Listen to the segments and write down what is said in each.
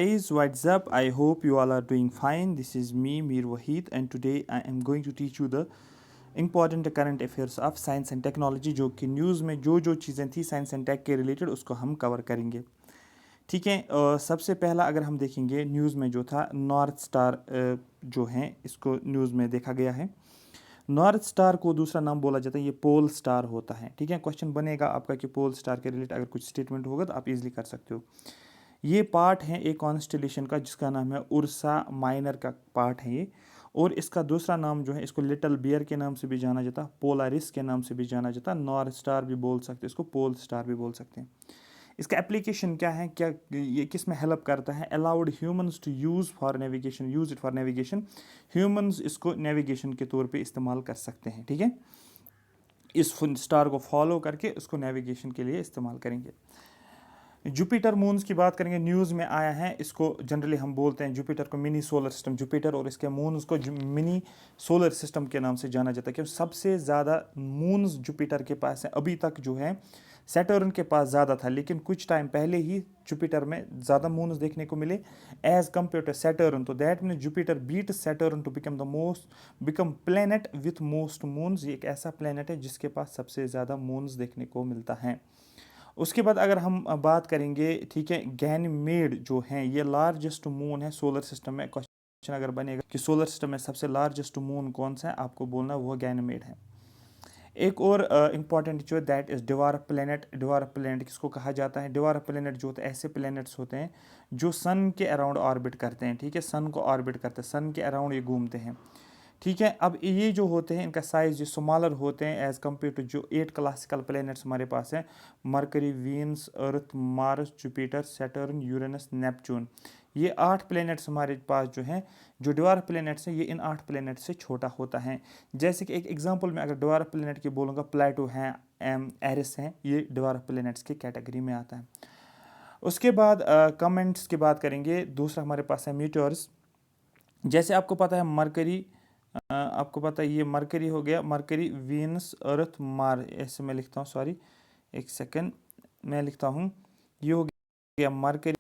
guys, what's up? I hope you all are doing fine. This is me, Mir Wahid, and today I am going to teach you the important current affairs of science and technology, जो कि news में जो जो चीज़ें थी science and take के related उसको हम कवर करेंगे। ठीक है। सबसे पहला अगर हम देखेंगे न्यूज़ में जो था नॉर्थ स्टार जो हैं इसको न्यूज़ में देखा गया है। नॉर्थ स्टार को दूसरा नाम बोला जाता है, ये पोल स्टार होता है। ठीक है, क्वेश्चन बनेगा आपका कि पोल स्टार के रिलेटेड अगर कुछ स्टेटमेंट होगा तो आप इजीली कर सकते हो। ये पार्ट है एक कॉन्स्टेलेशन का जिसका नाम है उर्सा माइनर का पार्ट है ये। और इसका दूसरा नाम जो है इसको लिटिल बियर के नाम से भी जाना जाता है, पोलारिस के नाम से भी जाना जाता है, नॉर्थ स्टार भी बोल सकते हैं इसको, पोल स्टार भी बोल सकते हैं। इसका एप्लीकेशन क्या है, क्या ये किस में हेल्प करता है? Allowed humans to use for navigation, use it for navigation. Humans इसको नेविगेशन के तौर पे इस्तेमाल कर सकते हैं। ठीक है, इस स्टार को फॉलो करके उसको नेविगेशन के लिए इस्तेमाल करेंगे। जुपिटर मून्स की बात करेंगे, न्यूज़ में आया है। इसको जनरली हम बोलते हैं जुपिटर को मिनी सोलर सिस्टम, जुपिटर और इसके मून्स को मिनी सोलर सिस्टम के नाम से जाना जाता है क्योंकि सबसे ज़्यादा मून्स जुपिटर के पास है। अभी तक जो है सैटर्न के पास ज़्यादा था, लेकिन कुछ टाइम पहले ही जुपिटर में ज़्यादा मून्स देखने को मिले एज कम्पेयर टू सैटर्न। तो that mean Jupiter beat Saturn to become planet with most moons. ये एक ऐसा प्लेनेट है जिसके पास सबसे ज़्यादा मून्स देखने को मिलता है। उसके बाद अगर हम बात करेंगे, ठीक है, गैनीमेड जो है ये लार्जेस्ट मून है सोलर सिस्टम में। क्वेश्चन अगर बनेगा कि सोलर सिस्टम में सबसे लार्जेस्ट मून कौन सा है, आपको बोलना वो गैनीमेड है। एक और इंपॉर्टेंट जो है दैट इज डिवार्फ प्लेनेट। डिवार्फ प्लेनेट किसको कहा जाता है? डिवार्फ प्लेनेट जो होते हैं ऐसे प्लेनेट्स होते हैं जो सन के अराउंड ऑर्बिट करते हैं। ठीक है, सन को ऑर्बिट करते हैं, सन के अराउंड ये घूमते हैं। ठीक है, अब ये जो होते हैं इनका साइज जो स्मॉलर होते हैं एज कम्पेयर टू जो 8 क्लासिकल प्लैनेट्स हमारे पास हैं, Mercury, Venus, Earth, Mars, Jupiter, Saturn, Uranus, Neptune. ये 8 प्लैनेट्स हमारे पास जो हैं, जो डिवार्फ प्लैनेट्स हैं, ये इन 8 प्लैनेट से छोटा होता है। जैसे कि एक एग्जांपल में अगर डिवार्फ प्लैनेट की बोलूँगा, प्लेटो हैं, एरिस हैं, ये डिवार्फ प्लैनेट्स की कैटेगरी में आता है। उसके बाद कमेंट्स की बात करेंगे, दूसरा हमारे पास है मीटर्स। जैसे आपको पता है मरकरी, आपको पता है ये मरकरी हो गया, मरकरी, वीनस, अर्थ, मार, ऐसे मैं लिखता हूँ, सॉरी एक सेकंड, मैं लिखता हूँ ये हो गया Mercury,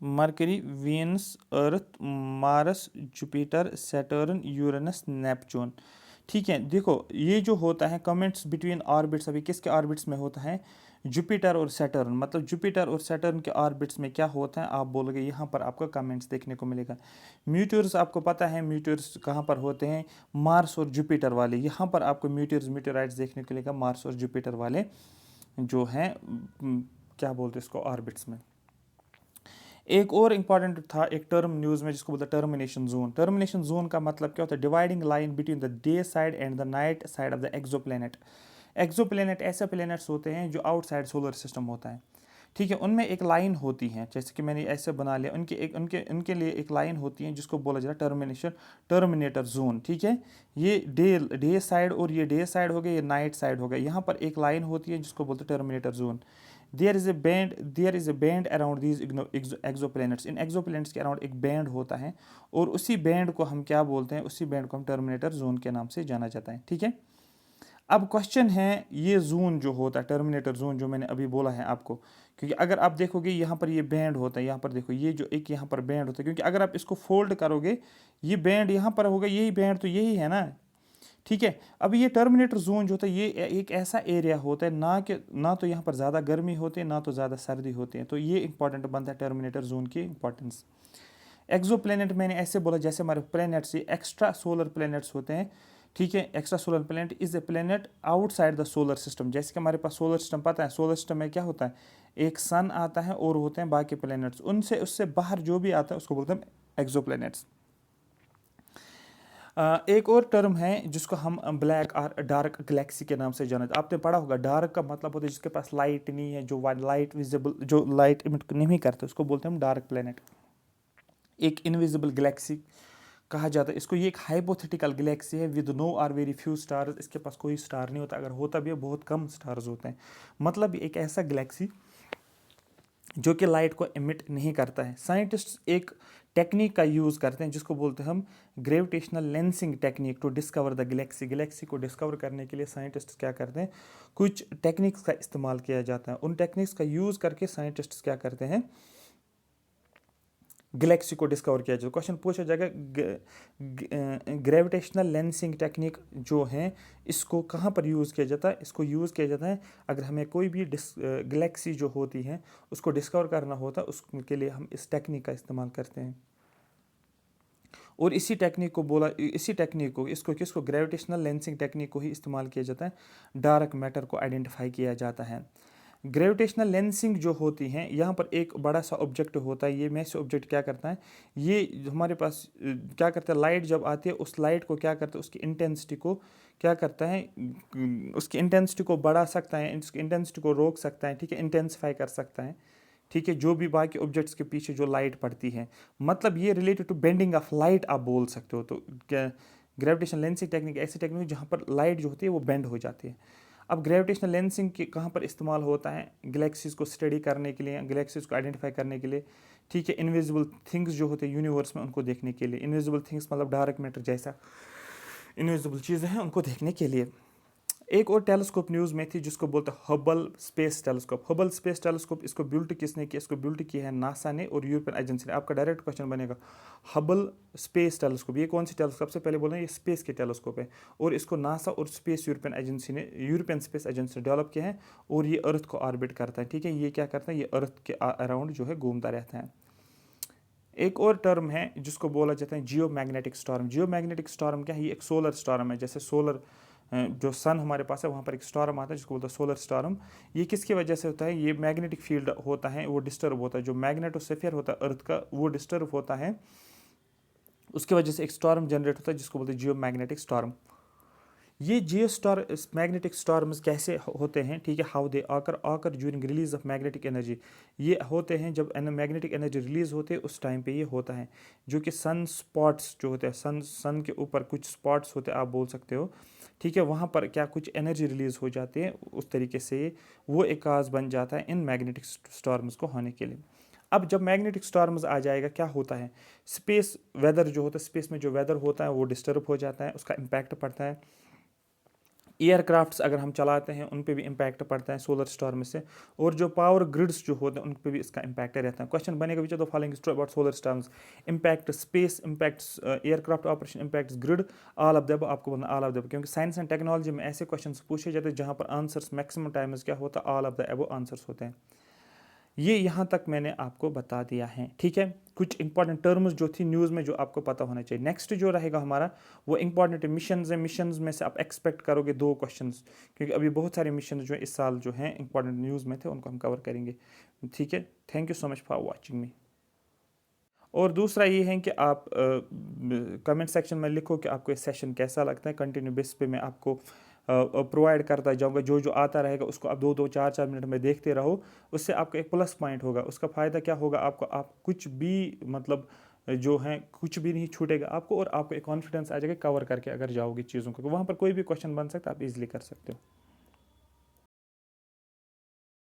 Mercury, Venus, Earth, Mars, Jupiter, Saturn, Uranus, Neptune. ठीक है, देखो ये जो होता है कमेंट्स बिटवीन ऑर्बिट्स, अभी किसके ऑर्बिट्स में होता है? जुपिटर और सैटर्न। मतलब जुपिटर और सैटर्न के ऑर्बिट्स में क्या होता है आप बोलोगे, यहाँ पर आपको कमेंट्स देखने को मिलेगा। म्यूटर्स आपको पता है, म्यूटर्स कहाँ पर होते हैं? मार्स और जुपिटर वाले, यहाँ पर आपको म्यूटर्स मीटराइट्स देखने को मिलेगा, मार्स और जुपिटर वाले जो हैं क्या बोलते हैं इसको, ऑर्बिट्स में। एक और इम्पॉर्टेंट था एक टर्म न्यूज़ में जिसको बोलते हैं टर्मिनेशन जोन। टर्मिनेशन जोन का मतलब क्या होता है? Dividing line between the day side and the night side of the exoplanet. Exoplanet ऐसे प्लैनेट्स होते हैं जो आउटसाइड सोलर सिस्टम होता है। ठीक है, उनमें एक लाइन होती है, जैसे कि मैंने ऐसे बना लिया, उनके लिए एक लाइन होती है जिसको बोला जाता है टर्मिनेटर जोन। ठीक है, ये डे साइड और ये डे साइड हो गया, ये नाइट साइड हो गया, यहाँ पर एक लाइन होती है जिसको बोलते हैं terminator zone. There is a band around these exoplanets. इन एक्सोप्लैनेट्स के अराउंड एक बैंड होता है और उसी बैंड को हम क्या बोलते हैं? उसी बैंड को हम टर्मिनेटर जोन के नाम से जाना जाता है। ठीक है, अब क्वेश्चन है ये जोन जो होता है टर्मिनेटर जोन जो मैंने अभी बोला है आपको, क्योंकि अगर आप देखोगे यहाँ पर ये बैंड होता है, यहाँ पर देखो ये जो एक यहाँ पर बैंड होता है, क्योंकि अगर आप इसको फोल्ड करोगे ये बैंड यहाँ पर होगा, यही बैंड तो यही है ना। ठीक है, अब ये टर्मिनेटर जोन जो होता है ये एक ऐसा एरिया होता है ना तो यहाँ पर ज़्यादा गर्मी होती है ना तो ज़्यादा सर्दी होती है, तो ये इंपॉर्टेंट बनता है टर्मिनेटर जोन की इंपॉर्टेंस। एक्सोप्लैनेट मैंने ऐसे बोला जैसे हमारे प्लैनेट्स ये एक्स्ट्रा सोलर प्लैनेट्स होते हैं। ठीक है, extra solar planet is a planet outside the solar system. जैसे कि हमारे पास सोलर सिस्टम पता है, सोलर सिस्टम में क्या होता है? एक सन आता है और होते हैं बाकी प्लैनेट्स, उनसे उससे बाहर जो भी आता है उसको बोलते हैं एक्सोप्लैनेट्स। एक और टर्म है जिसको हम ब्लैक और डार्क गैलेक्सी के नाम से जाना जाता है। आपने पढ़ा होगा, डार्क का मतलब होता है जिसके पास लाइट नहीं है, जो लाइट विजिबल, जो लाइट इमिट नहीं करते, उसको बोलते हैं हम डार्क प्लैनेट। एक इनविजिबल गैलेक्सी कहा जाता है इसको। ये एक हाइपोथेटिकल गैलेक्सी है विद नो और वेरी फ्यू स्टार्स। इसके पास कोई स्टार नहीं होता, अगर होता भी है बहुत कम स्टार्स होते हैं। मतलब एक ऐसा गैलेक्सी जो कि लाइट को एमिट नहीं करता है। साइंटिस्ट एक टेक्निक का यूज़ करते हैं जिसको बोलते हैं हम gravitational lensing technique to discover the galaxy. Galaxy को डिस्कवर करने के लिए साइंटिस्ट क्या करते हैं? कुछ टेक्निक्स का इस्तेमाल किया जाता है। उन टेक्निक्स का यूज़ करके साइंटिस्ट क्या करते हैं? गैलेक्सी को डिस्कवर किया जाए। क्वेश्चन पूछा जाएगा ग्रेविटेशनल लेंसिंग टेक्निक जो है इसको कहाँ पर यूज़ किया जाता है। इसको यूज़ किया जाता है अगर हमें कोई भी गैलेक्सी जो होती है उसको डिस्कवर करना होता है, उसके लिए हम इस टेक्निक का इस्तेमाल करते हैं। और इसी टेक्निक को इसको किसको ग्रेविटेशनल लेंसिंग टेक्निक को ही इस्तेमाल किया जाता है, डार्क मैटर को आइडेंटिफाई किया जाता है। ग्रेविटेशनल लेंसिंग जो होती हैं, यहाँ पर एक बड़ा सा ऑब्जेक्ट होता है। ये मैसी ऑब्जेक्ट क्या करता है, ये हमारे पास क्या करता है, लाइट जब आती है उस लाइट को क्या करता है, उसकी इंटेंसिटी को क्या करता है, उसकी इंटेंसिटी को बढ़ा सकता है, उसकी इंटेंसिटी को रोक सकता है, ठीक है, इंटेंसिफाई कर सकता है, ठीक है, जो भी बाकी ऑब्जेक्ट्स के पीछे जो लाइट पड़ती है। मतलब ये related to bending of light आप बोल सकते हो। तो क्या ग्रेविटेशनल लेंसिंग टेक्निक ऐसी टेक्निक जहाँ पर लाइट जो होती है वो बेंड हो जाती है। अब ग्रेविटेशनल लेंसिंग के कहाँ पर इस्तेमाल होता है, गैलेक्सीज को स्टडी करने के लिए, गैलेक्सीज को आइडेंटिफाई करने के लिए, ठीक है, इनविजिबल थिंग्स जो होते हैं यूनिवर्स में उनको देखने के लिए। इनविजिबल थिंग्स मतलब डार्क मैटर जैसा इनविजिबल चीज़ें हैं उनको देखने के लिए। एक और टेलीस्कोप न्यूज़ में थी जिसको बोलते हैं Hubble space telescope. Hubble space telescope इसको बिल्ड किसने किया, इसको बिल्ड किया है नासा ने और यूरोपियन एजेंसी ने। आपका डायरेक्ट क्वेश्चन बनेगा हबल स्पेस टेलीस्कोप ये कौन सी टेलीस्कोप, सबसे पहले बोल रहे हैं ये स्पेस के टेलीस्कोप है और इसको नासा और स्पेस यूरोपियन स्पेस एजेंसी ने डेवलप किया है और ये अर्थ को ऑर्बिट करता है, ठीक है। ये क्या करता है, ये अर्थ के अराउंड जो है घूमता रहता है। एक और टर्म है जिसको बोला जाता है जियो मैग्नेटिक स्टॉर्म। जियो मैग्नेटिक स्टॉर्म क्या है, ये एक सोलर स्टॉर्म है। जैसे सोलर जो सन हमारे पास है वहाँ पर एक स्टॉर्म आता है जिसको बोलते हैं सोलर स्टॉर्म। ये किसकी वजह से होता है, ये मैग्नेटिक फील्ड होता है वो डिस्टर्ब होता है, जो मैग्नेटोस्फीयर होता है अर्थ का वो डिस्टर्ब होता है, उसकी वजह से एक स्टॉर्म जनरेट होता है जिसको बोलते हैं जियो मैग्नेटिक स्टॉर्म। ये मैग्नेटिक स्टॉर्म्स कैसे होते हैं, ठीक है, हाउ दे आकर during release of magnetic energy. ये होते हैं जब मैग्नेटिक एनर्जी रिलीज होते हैं उस टाइम पे ये होता है, जो कि सन स्पॉट्स जो होते हैं, सन के ऊपर कुछ स्पॉट्स होते हैं आप बोल सकते हो, ठीक है, वहाँ पर क्या कुछ एनर्जी रिलीज हो जाती है, उस तरीके से वो एक काज बन जाता है इन मैग्नेटिक स्टॉर्म्स को होने के लिए। अब जब मैग्नेटिक स्टॉर्म्स आ जाएगा क्या होता है, स्पेस वेदर जो होता है, स्पेस में जो वेदर होता है वो डिस्टर्ब हो जाता है, उसका इम्पैक्ट पड़ता है। एयरक्राफ्ट्स अगर हम चलाते हैं उन पे भी इम्पैक्ट पड़ता है सोलर स्टॉर्म से, और जो पावर ग्रिड्स जो होते हैं उन पे भी इसका इम्पैक्ट रहता है। क्वेश्चन बनेगा which of the following is true about solar storms, impact space, impacts aircraft operation, impacts grid, all of the above. आपको बोलना ऑल ऑफ द अबव, क्योंकि साइंस एंड टेक्नोलॉजी में ऐसे क्वेश्चन पूछे जाते हैं जहाँ पर आंसर्स मैक्सिमम टाइम्स क्या होता है, all of the above answers होते हैं। ये यहाँ तक मैंने आपको बता दिया है, ठीक है। कुछ इंपॉर्टेंट टर्म्स जो थी न्यूज़ में जो आपको पता होना चाहिए। नेक्स्ट जो रहेगा हमारा वो इंपॉर्टेंट मिशंस है। मिशंस में से आप एक्सपेक्ट करोगे 2 क्वेश्चंस, क्योंकि अभी बहुत सारे मिशन जो इस साल जो हैं इंपॉर्टेंट न्यूज़ में थे उनको हम कवर करेंगे, ठीक है। Thank you so much for watching मी। और दूसरा ये है कि आप कमेंट सेक्शन में लिखो कि आपको ये सेशन कैसा लगता है। कंटिन्यू बेस पे मैं आपको प्रोवाइड करता जाऊंगा, जो जो आता रहेगा उसको आप 2-2 4-4 मिनट में देखते रहो। उससे आपका एक प्लस पॉइंट होगा। उसका फ़ायदा क्या होगा आपको, आप कुछ भी मतलब जो है कुछ भी नहीं छूटेगा आपको, और आपको एक कॉन्फिडेंस आ जाएगा कवर करके अगर जाओगे चीज़ों को, वहाँ पर कोई भी क्वेश्चन बन सकता है, आप इजीली कर सकते हो।